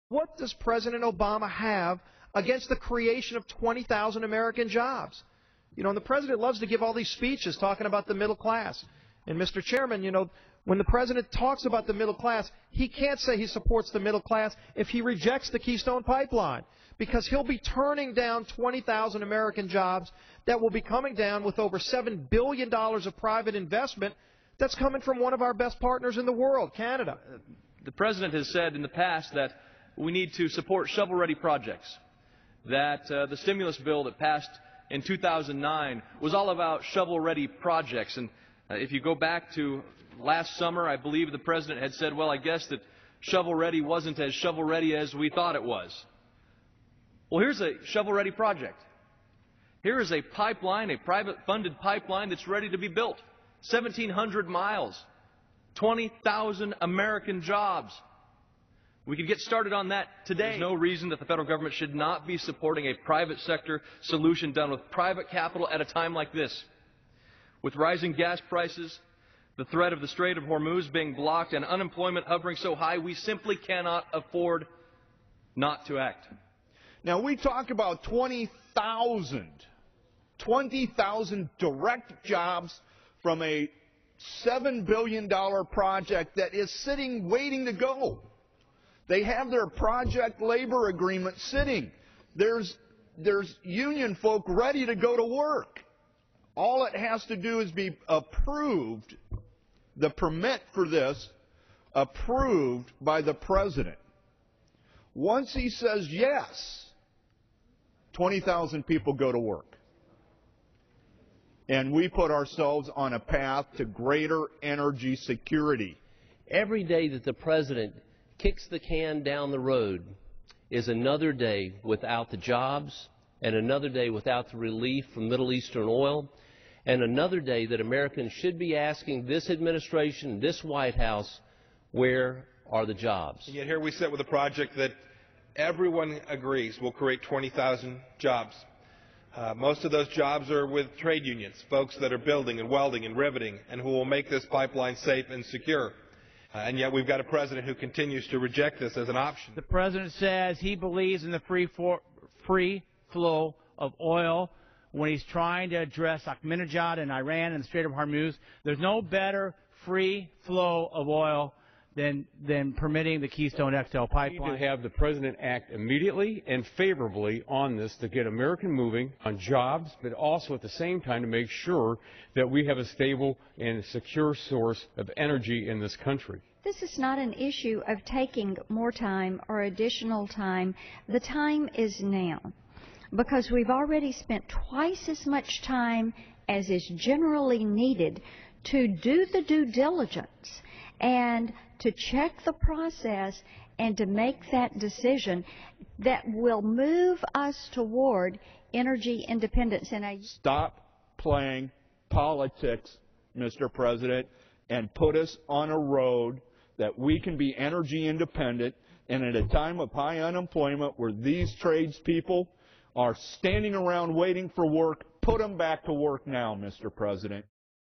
What does President Obama have against the creation of 20,000 American jobs? You know, and the president loves to give all these speeches talking about the middle class. And, Mr. Chairman, you know, when the president talks about the middle class, he can't say he supports the middle class if he rejects the Keystone Pipeline, because he'll be turning down 20,000 American jobs that will be coming down with over $7 billion of private investment that's coming from one of our best partners in the world, Canada. The president has said in the past that we need to support shovel-ready projects, that the stimulus bill that passed in 2009 was all about shovel-ready projects. And if you go back to last summer, I believe the president had said, well, I guess that shovel-ready wasn't as shovel-ready as we thought it was. Well, here's a shovel-ready project. Here is a pipeline, a private-funded pipeline that's ready to be built. 1,700 miles, 20,000 American jobs. We could get started on that today. There's no reason that the federal government should not be supporting a private sector solution done with private capital at a time like this. With rising gas prices, the threat of the Strait of Hormuz being blocked, and unemployment hovering so high, we simply cannot afford not to act. Now, we talk about 20,000 direct jobs from a $7 billion project that is sitting waiting to go. They have their project labor agreement sitting. There's union folk ready to go to work. All it has to do is be approved, the permit for this, approved by the president. Once he says yes, 20,000 people go to work. And we put ourselves on a path to greater energy security. Every day that the president kicks the can down the road is another day without the jobs, and another day without the relief from Middle Eastern oil, and another day that Americans should be asking this administration, this White House, where are the jobs? And yet here we sit with a project that everyone agrees will create 20,000 jobs. Most of those jobs are with trade unions, folks that are building and welding and riveting, and who will make this pipeline safe and secure. And yet we've got a president who continues to reject this as an option. The president says he believes in the free flow of oil when he's trying to address Ahmadinejad in Iran and the Strait of Hormuz. There's no better free flow of oil than permitting the Keystone XL pipeline. We need to have the president act immediately and favorably on this to get America moving on jobs, but also at the same time to make sure that we have a stable and secure source of energy in this country. This is not an issue of taking more time or additional time. The time is now, because we've already spent twice as much time as is generally needed to do the due diligence and to check the process and to make that decision that will move us toward energy independence. And Stop playing politics, Mr. President, and put us on a road that we can be energy independent. And at a time of high unemployment where these tradespeople are standing around waiting for work, put them back to work now, Mr. President.